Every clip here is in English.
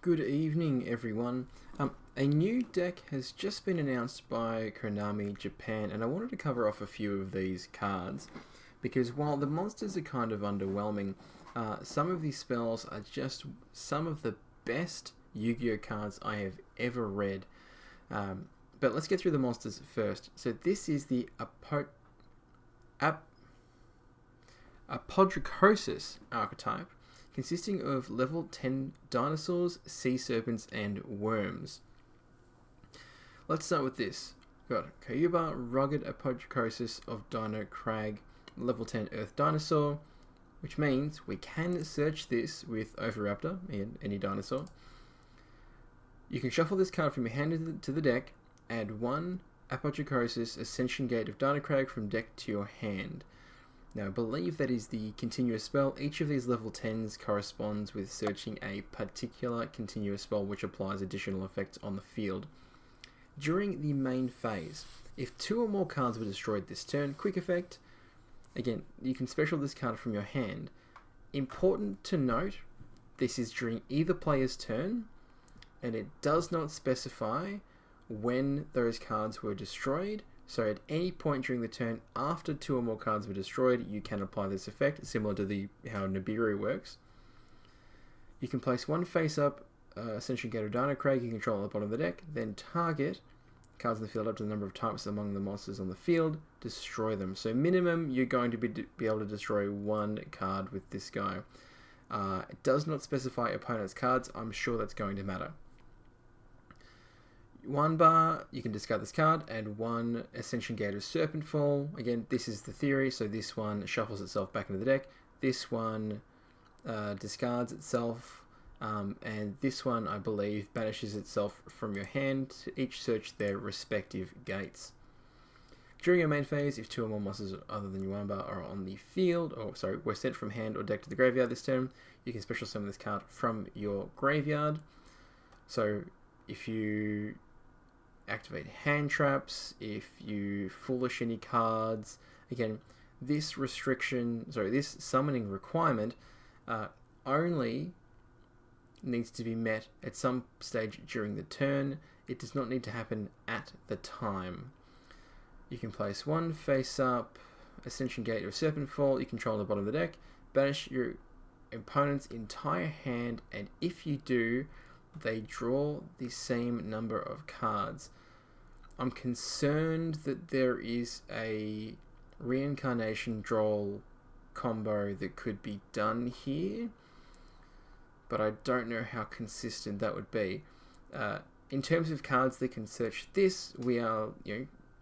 Good evening, everyone. A new deck has just been announced by Konami Japan, and I wanted to cover off a few of these cards because while the monsters are kind of underwhelming, some of these spells are just some of the best Yu-Gi-Oh cards I have ever read. But let's get through the monsters first. So this is the Apodrakosis Archetype, consisting of level 10 dinosaurs, sea serpents, and worms. Let's start with this. We've got Kyuuba, Rugged Apodrakosis of Dino Crag, level 10 Earth Dinosaur, which means we can search this with Oviraptor, any dinosaur. You can shuffle this card from your hand to the deck, add one Apodrakosis Ascension Gate of Dino Crag from deck to your hand. Now, I believe that is the continuous spell. Each of these level 10s corresponds with searching a particular continuous spell which applies additional effects on the field. During the main phase, if two or more cards were destroyed this turn, quick effect, again, you can special this card from your hand. Important to note, this is during either player's turn, and it does not specify when those cards were destroyed. So at any point during the turn after two or more cards were destroyed, you can apply this effect, similar to how Nibiru works. You can place one face-up Ascension Gate of Dino Crag you control at the bottom of the deck, then target cards in the field up to the number of types among the monsters on the field, destroy them. So minimum, you're going to be able to destroy one card with this guy. It does not specify opponent's cards. I'm sure that's going to matter. One bar, you can discard this card, add one Ascension Gate of Serpentfall. Again, this is the theory, so this one shuffles itself back into the deck. This one discards itself, and this one, I believe, banishes itself from your hand to each search their respective gates. During your main phase, if two or more monsters other than Yuanba are on the field, were sent from hand or deck to the graveyard this turn, you can special summon this card from your graveyard. So, if you activate hand traps, if you foolish any cards, again, this summoning requirement only needs to be met at some stage during the turn. It does not need to happen at the time. You can place one face-up Ascension Gate of Serpentfall you control on the bottom of the deck, banish your opponent's entire hand, and if you do, they draw the same number of cards. I'm concerned that there is a reincarnation draw combo that could be done here, but I don't know how consistent that would be. In terms of cards that can search this, we are,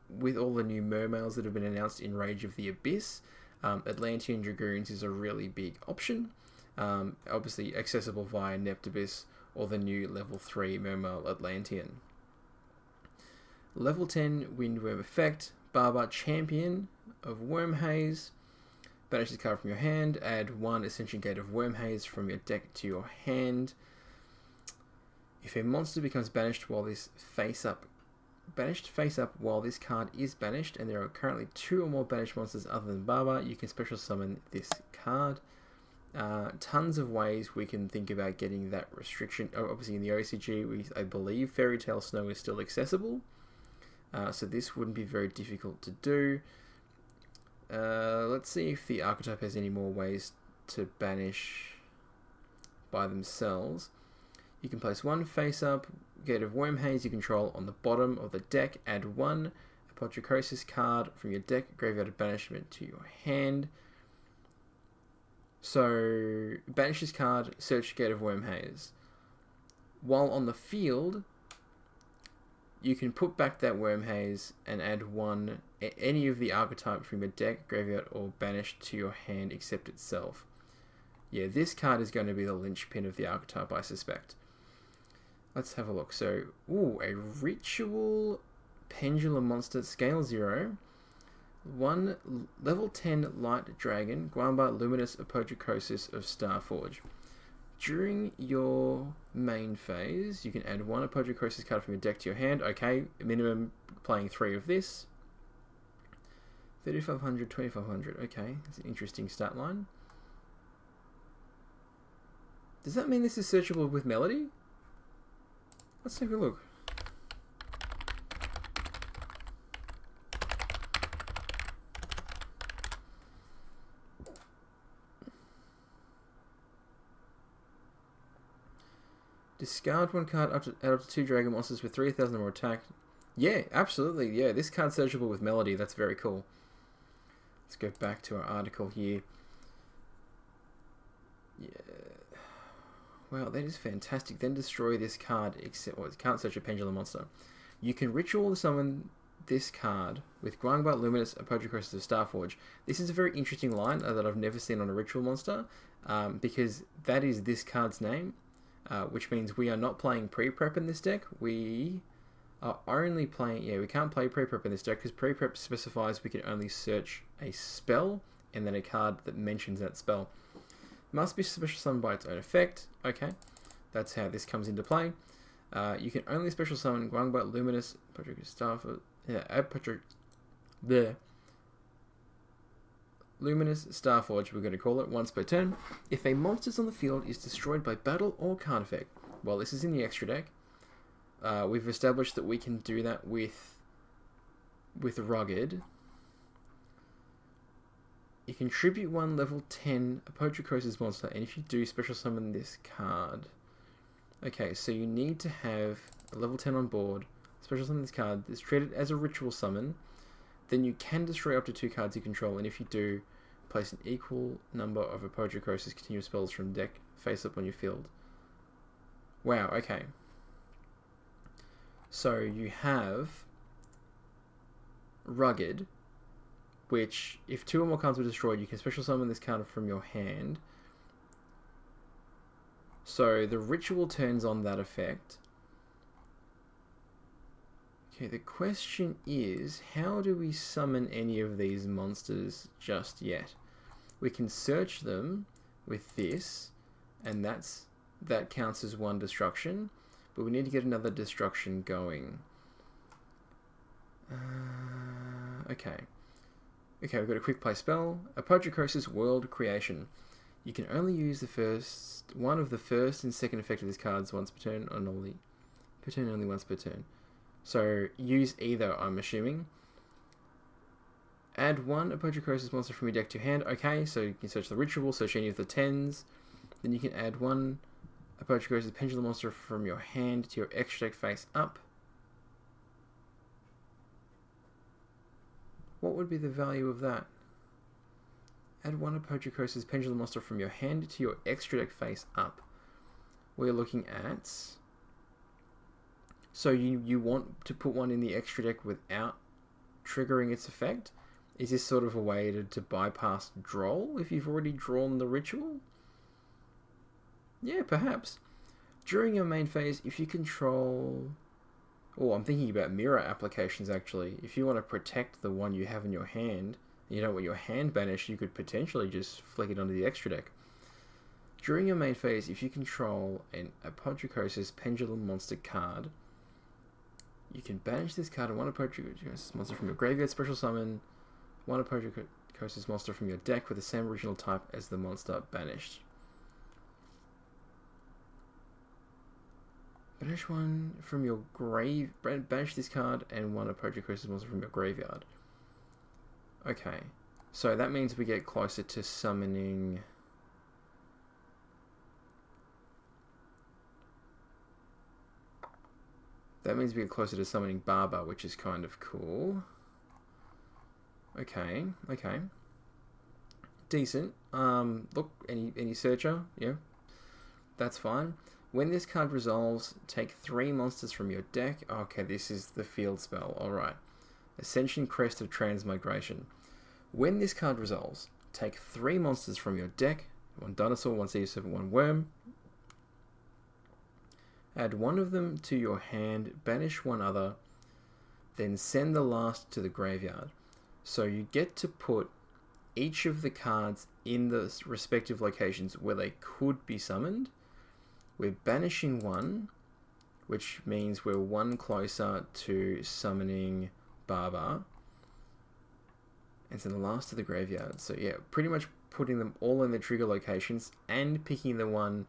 with all the new mermails that have been announced in Rage of the Abyss, Atlantean Dragoons is a really big option. Obviously accessible via Neptibus or the new level 3 Mermail Atlantean. Level 10 Windworm effect, Barbar Champion of Wormhaze. Banish this card from your hand, add one Ascension Gate of Wormhaze from your deck to your hand. If a monster becomes banished while this face up while this card is banished, and there are currently two or more banished monsters other than Barbar, you can special summon this card. Tons of ways we can think about getting that restriction. Obviously in the OCG, I believe Fairy Tale Snow is still accessible, so this wouldn't be very difficult to do. Let's see if the archetype has any more ways to banish by themselves. You can place one face-up Gate of Wormhaze you control on the bottom of the deck, add one Apodrakosis card from your deck, graveyard of banishment to your hand. So, banish this card, search Gate of Wormhaze. While on the field, you can put back that Wormhaze and add any of the archetype from your deck, graveyard, or banish to your hand except itself. Yeah, this card is going to be the linchpin of the archetype, I suspect. Let's have a look. So, a Ritual Pendulum Monster, Scale 0. One level 10 Light Dragon, Guamba Luminous Apodrakosis of Starforge. During your main phase, you can add one Apodrakosis card from your deck to your hand. Okay, minimum playing 3 of this. 3500, 2500. Okay, that's an interesting stat line. Does that mean this is searchable with Melody? Let's take a look. Discard one card add up to 2 dragon monsters with 3,000 or more attack. Yeah, absolutely. Yeah, this card's searchable with Melody. That's very cool. Let's go back to our article here. Yeah. Wow, that is fantastic. Then destroy this card, except it can't search a pendulum monster. You can ritual summon this card with Guangbat, Luminous, Apodrakosis of Starforge. This is a very interesting line that I've never seen on a ritual monster, because that is this card's name, which means we are not playing pre-prep in this deck. We are only playing... Yeah, we can't play pre-prep in this deck because pre-prep specifies we can only search a spell and then a card that mentions that spell. Must be special summoned by its own effect. Okay, that's how this comes into play. You can only special summon Guangbat, Luminous, Apodrakosis Starforge... Yeah, Luminous Starforge, we're going to call it, once per turn. If a monster on the field is destroyed by battle or card effect, well, this is in the extra deck. We've established that we can do that with Rugged. You contribute 1 level 10 Apodrakosis monster, and if you do, special summon this card. Okay, so you need to have a level 10 on board, special summon this card, it's treated as a ritual summon, then you can destroy up to 2 cards you control, and if you do, place an equal number of Apodrakosis continuous spells from deck face up on your field. Wow, okay. So you have Rugged, which, if 2 or more cards were destroyed, you can special summon this card from your hand. So the ritual turns on that effect. Okay, the question is, how do we summon any of these monsters just yet? We can search them with this, and that counts as 1 destruction, but we need to get another destruction going. Okay, we've got a quick play spell. Apodrakosis World Creation. You can only use one of the first and second effect of this card's once per turn, only once per turn. So use either, I'm assuming. Add 1 Apodrakosis monster from your deck to your hand. Okay, so you can search the ritual, search any of the 10s. Then you can add 1 Apodrakosis pendulum monster from your hand to your extra deck face up. What would be the value of that? Add 1 Apodrakosis pendulum monster from your hand to your extra deck face up. We're looking at... So you want to put 1 in the extra deck without triggering its effect? Is this sort of a way to bypass draw if you've already drawn the ritual? Yeah, perhaps. During your main phase, if you control... Oh, I'm thinking about mirror applications actually. If you want to protect the one you have in your hand, and you don't want your hand banished, you could potentially just flick it onto the extra deck. During your main phase, if you control an Apodrakosis pendulum monster card, you can banish this card and 1 Apodrakosis monster from your graveyard, special summon 1 Apodrakosis monster from your deck with the same original type as the monster banished. Banish 1 from your banish this card and 1 Apodrakosis monster from your graveyard. Okay, so that means we get closer to summoning... That means we get closer to summoning Barber, which is kind of cool. Okay. Decent. Look, any searcher? Yeah, that's fine. When this card resolves, take 3 monsters from your deck. Okay, this is the field spell. Alright. Ascension Crest of Transmigration. When this card resolves, take 3 monsters from your deck. 1 dinosaur, 1 sea serpent, 1 worm. Add 1 of them to your hand, banish 1 other, then send the last to the graveyard. So you get to put each of the cards in the respective locations where they could be summoned. We're banishing 1, which means we're 1 closer to summoning Barber. And send the last to the graveyard. So yeah, pretty much putting them all in the trigger locations and picking the one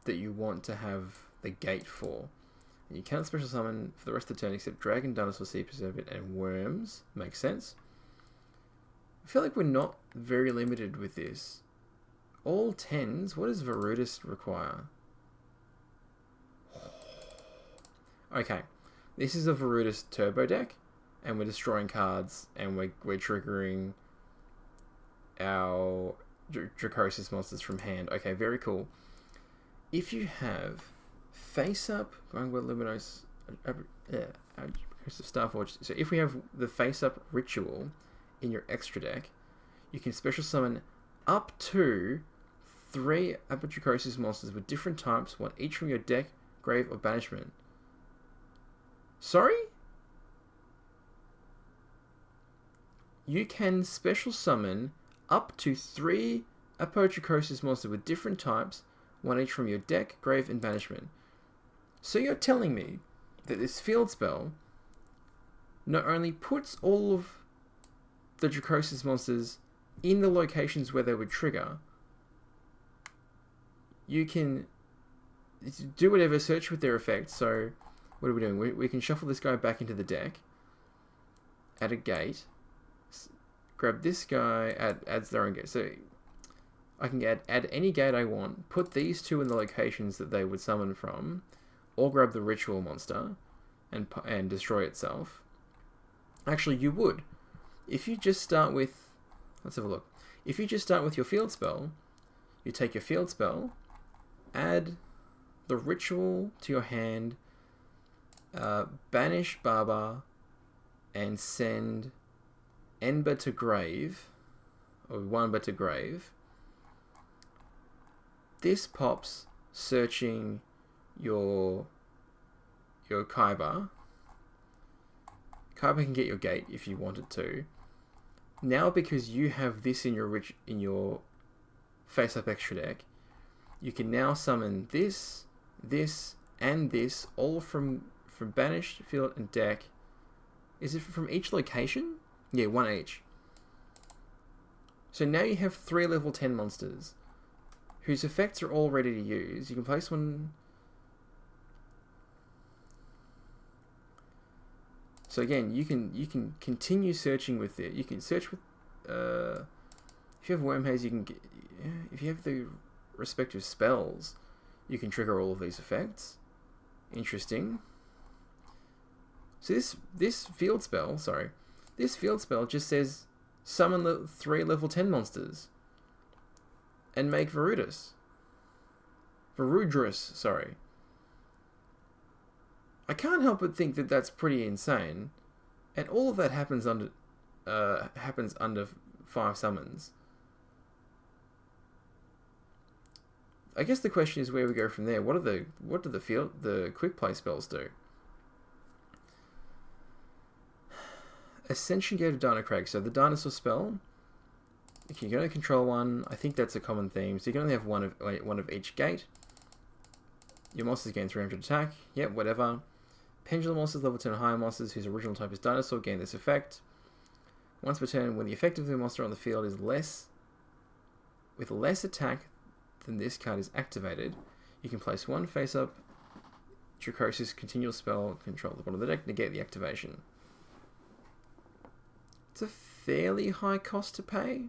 that you want to have the gate for. You cannot special summon for the rest of the turn except Dragon, Dinosaur, Sea Serpent, and Worms. Makes sense. I feel like we're not very limited with this. All 10s? What does Varudus require? Okay. This is a Varudus turbo deck, and we're destroying cards, and we're triggering our Apodrakosis monsters from hand. Okay, very cool. If you have face up, Luminos, Starforge. So if we have the face up ritual in your extra deck, you can special summon up to 3 Apodrakosis monsters with different types, one each from your deck, grave, or banishment. Sorry? You can special summon up to 3 Apodrakosis monsters with different types, one each from your deck, grave, and banishment. So you're telling me that this field spell not only puts all of the Apodrakosis monsters in the locations where they would trigger, you can do whatever, search with their effects. So what are we doing? We can shuffle this guy back into the deck, add a gate, grab this guy, adds their own gate. So I can add any gate I want, put these 2 in the locations that they would summon from, or grab the ritual monster and destroy itself. Actually, you would. If you just start with... Let's have a look. If you just start with your field spell, you take your field spell, add the ritual to your hand, banish Baba, and send Ember to grave, or Wamba to grave. This pops searching your Kaiba. Kaiba can get your gate if you wanted to. Now, because you have this in your face-up extra deck, you can now summon this, and this, all from banished, field, and deck. Is it from each location? Yeah, 1 each. So now you have 3 level 10 monsters, whose effects are all ready to use. You can place one... So again, you can continue searching with it. You can search with... if you have Worm Haze, you can get... If you have the respective spells, you can trigger all of these effects. Interesting. So this field spell just says summon the 3 level 10 monsters and make Varudus, sorry. I can't help but think that that's pretty insane, and all of that happens under 5 summons. I guess the question is where we go from there. What do the quick play spells do? Ascension Gate of Dinocrag. So the dinosaur spell, you can only control one. I think that's a common theme. So you can only have one of each gate. Your monsters gain 300 attack. Yep, whatever. Pendulum monsters, level 10 or higher monsters whose original type is dinosaur, gain this effect. Once per turn, when the effect of the monster on the field is with less attack than this card is activated, you can place 1 face-up Apodrakosis continual spell control at the bottom of the deck, negate the activation. It's a fairly high cost to pay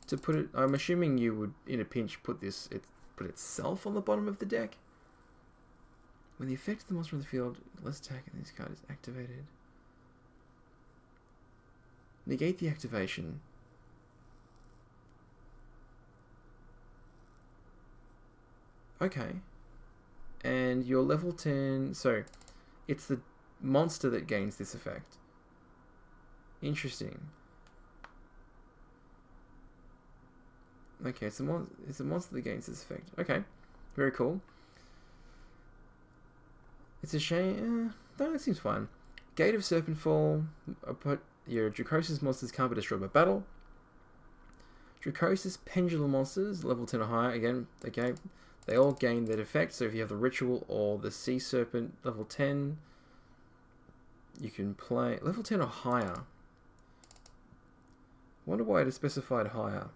to put it. I'm assuming you would, in a pinch, put itself on the bottom of the deck. When the effect of the monster on the field, less attack in this card is activated. Negate the activation. Okay. And your level 10... So, it's the monster that gains this effect. Interesting. Okay, it's a monster that gains this effect. Okay. Very cool. It's a shame... no, it seems fine. Gate of Serpentfall. Your Apodrakosis monsters can't be destroyed by battle. Apodrakosis Pendulum monsters, level 10 or higher. Again, okay. They all gain that effect. So if you have the Ritual or the Sea Serpent, level 10, you can play... Level 10 or higher. Wonder why it is specified higher.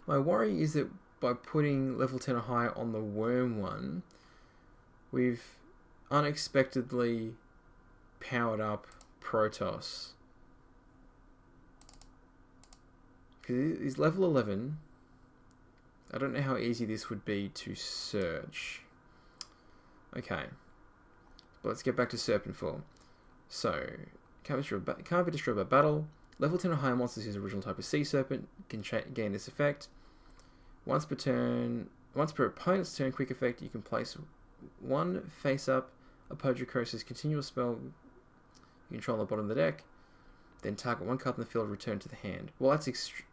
My worry is that by putting level 10 or higher on the worm one, we've unexpectedly powered up Protoss. Because he's level 11. I don't know how easy this would be to search. Okay. But let's get back to Serpent Form. So, can't be destroyed by battle. Level 10 or higher monsters whose original type is Sea Serpent can gain this effect. Once per opponent's turn, quick effect, you can place one face-up Apodrakosis continuous spell you control at the bottom of the deck. Then target one card in the field, return to the hand. Well,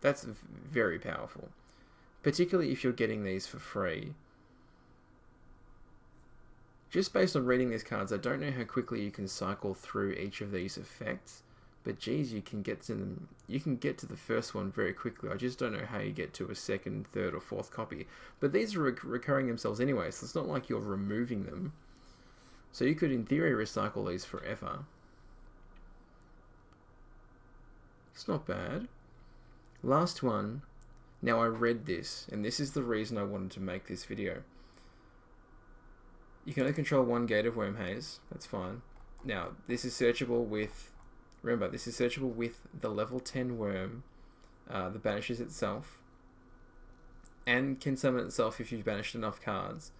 that's very powerful. Particularly if you're getting these for free. Just based on reading these cards, I don't know how quickly you can cycle through each of these effects, but geez, you can get to them. You can get to the first one very quickly. I just don't know how you get to a second, third, or fourth copy. But these are recurring themselves anyway, so it's not like you're removing them. So you could, in theory, recycle these forever. It's not bad. Last one. Now I read this, and this is the reason I wanted to make this video. You can only control one Gate of Wormhaze. That's fine. Now, this is searchable with... Remember, this is searchable with the level 10 worm that banishes itself. And can summon itself if you've banished enough cards.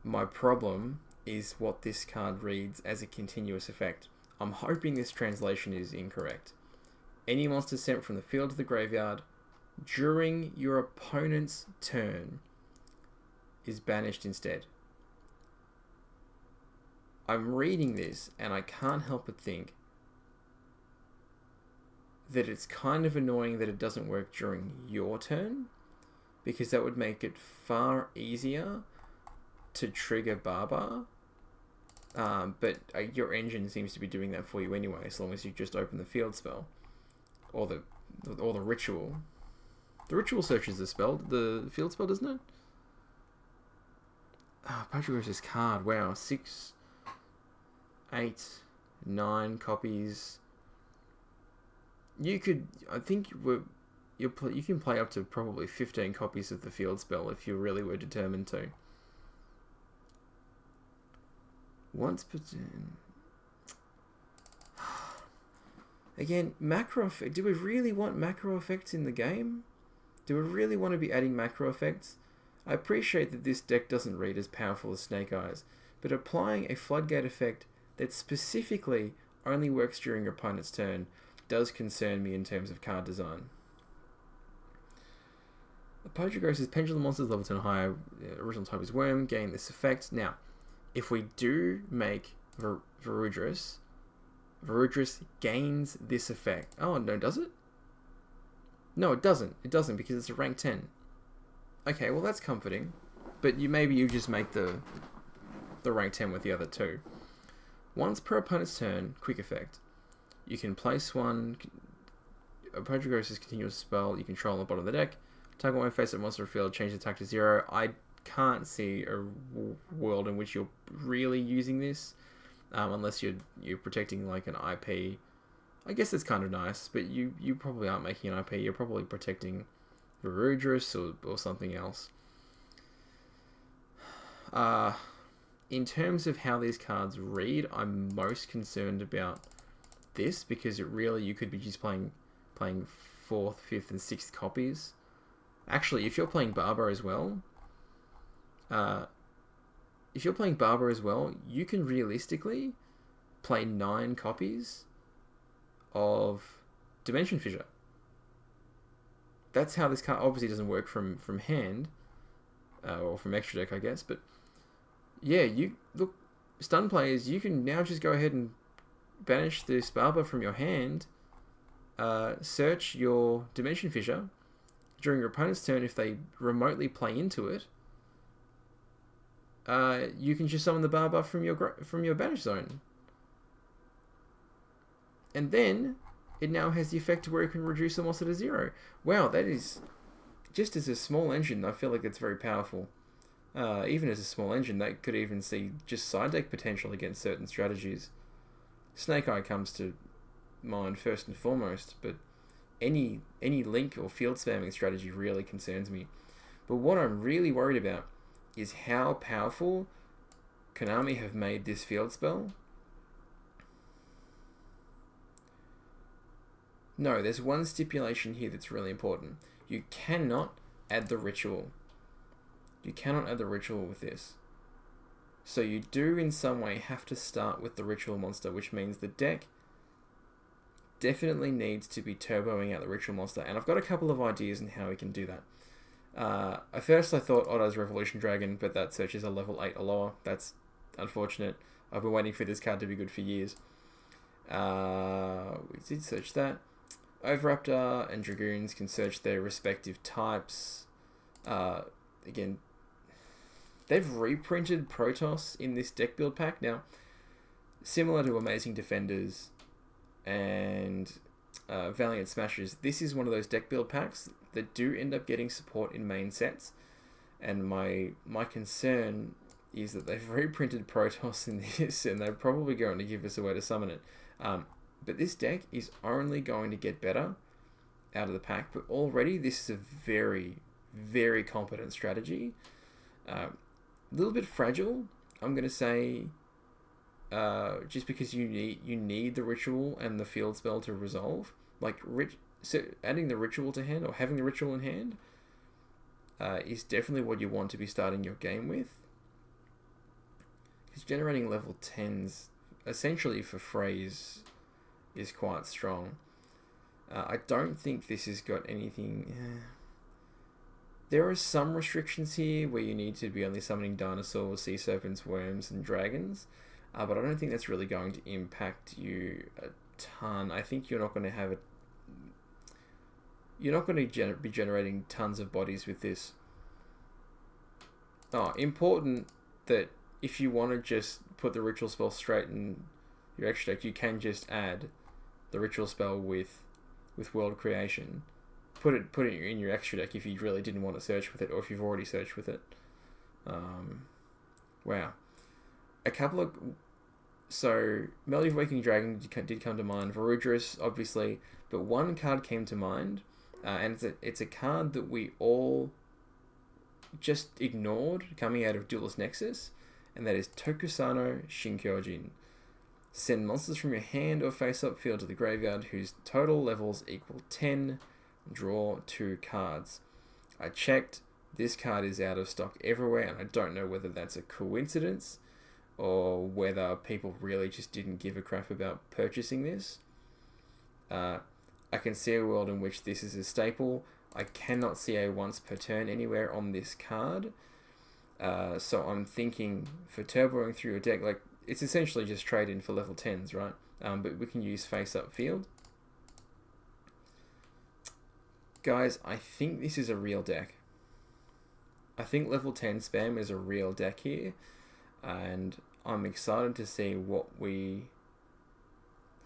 My problem is what this card reads as a continuous effect. I'm hoping this translation is incorrect. Any monster sent from the field to the graveyard during your opponent's turn is banished instead. I'm reading this and I can't help but think that it's kind of annoying that it doesn't work during your turn, because that would make it far easier to trigger Barbar. But your engine seems to be doing that for you anyway, as long as you just open the field spell or the ritual. The ritual searches the spell, the field spell, doesn't it? Apodrakosis card. Wow, 6, 8, 9 copies. You could, I think, you can play up to probably 15 copies of the field spell if you really were determined to. Once per turn. Again, macro effect. Do we really want macro effects in the game? Do we really want to be adding macro effects? I appreciate that this deck doesn't read as powerful as Snake Eyes, but applying a floodgate effect that specifically only works during your opponent's turn does concern me in terms of card design. Apodrakosis Pendulum monsters level 10 or higher, original type is Worm, gain this effect. Now, if we do make Verudris gains this effect. Oh, no, does it? No, it doesn't. It doesn't, because it's a rank 10. Okay, well, that's comforting. But maybe you just make the rank 10 with the other two. Once per opponent's turn, quick effect. You can place one Apodrakosis continuous spell you control on the bottom of the deck. Target one face at monster field, change the attack to 0. I can't see a world in which you're really using this, unless you're protecting like an IP. I guess it's kind of nice, but you probably aren't making an IP. You're probably protecting Verudris or something else. In terms of how these cards read, I'm most concerned about this, because you could be just playing 4th, 5th, and 6th copies. Actually, if you're playing Barbar as well, you can realistically play 9 copies of Dimension Fissure. That's how this card obviously doesn't work from hand, or from extra deck, I guess. But yeah, stun players, you can now just go ahead and banish this Barbar from your hand, search your Dimension Fissure during your opponent's turn. If they remotely play into it, you can just summon the Barbar from your banish zone, and then it now has the effect where it can reduce the monster to 0. Wow, that is, just as a small engine, I feel like it's very powerful. Even as a small engine, that could even see just side deck potential against certain strategies. Snake Eye comes to mind first and foremost, but any link or field spamming strategy really concerns me. But what I'm really worried about is how powerful Konami have made this field spell. No, there's one stipulation here that's really important. You cannot add the ritual. You cannot add the ritual with this. So you do in some way have to start with the ritual monster, which means the deck definitely needs to be turboing out the ritual monster. And I've got a couple of ideas on how we can do that. At first I thought Otto's Revolution Dragon, but that search is a level 8 or lower. That's unfortunate. I've been waiting for this card to be good for years. We did search that. Overraptor and Dragoons can search their respective types. Again, they've reprinted Protoss in this deck build pack. Now, similar to Amazing Defenders and Valiant Smashers, this is one of those deck build packs that do end up getting support in main sets. And my concern is that they've reprinted Protoss in this, and they're probably going to give us a way to summon it. But this deck is only going to get better out of the pack. But already, this is a very, very competent strategy. A little bit fragile, I'm going to say, just because you need the ritual and the field spell to resolve. Like, so adding the ritual to hand, or having the ritual in hand, is definitely what you want to be starting your game with. Because generating level 10s, essentially for phrase, is quite strong. I don't think this has got anything... There are some restrictions here where you need to be only summoning dinosaurs, sea serpents, worms, and dragons. But I don't think that's really going to impact you a ton. I think you're not going to have a... You're not going to be generating tons of bodies with this. Important that if you want to just put the ritual spell straight in your extra deck, you can just add the ritual spell with world creation. Put it in your extra deck if you really didn't want to search with it, or if you've already searched with it. Wow. A couple of... So, Melody of Waking Dragon did come to mind. Varudris, obviously. But one card came to mind. And it's a card that we all just ignored coming out of Duelist Nexus. And that is Tokusano Shinkyojin. Send monsters from your hand or face-up field to the graveyard whose total levels equal 10. Draw 2 cards. I checked. This card is out of stock everywhere, and I don't know whether that's a coincidence or whether people really just didn't give a crap about purchasing this. I can see a world in which this is a staple. I cannot see a once per turn anywhere on this card. So I'm thinking for turboing through your deck, like, it's essentially just trade in for level 10s, right? But we can use face-up field. Guys, I think this is a real deck. I think level 10 spam is a real deck here. And I'm excited to see what the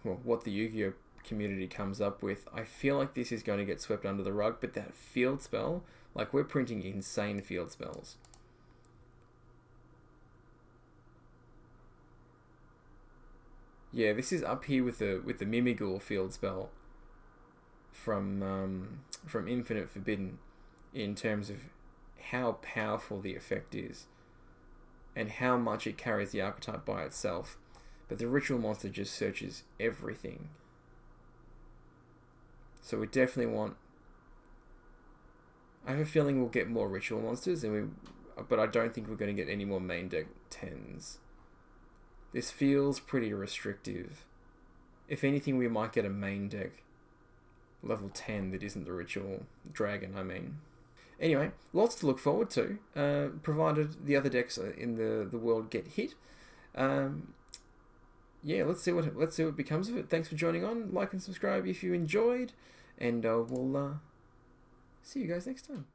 Yu-Gi-Oh! Community comes up with. I feel like this is going to get swept under the rug, but that field spell, like, we're printing insane field spells. Yeah, this is up here with the Mimigul field spell from Infinite Forbidden in terms of how powerful the effect is and how much it carries the archetype by itself. But the ritual monster just searches everything. So we definitely want... I have a feeling we'll get more ritual monsters, but I don't think we're going to get any more main deck 10s. This feels pretty restrictive. If anything, we might get a main deck level 10 that isn't the ritual dragon, I mean. Anyway, lots to look forward to, provided the other decks in the world get hit. Yeah, let's see what becomes of it. Thanks for joining on. Like and subscribe if you enjoyed, and we'll see you guys next time.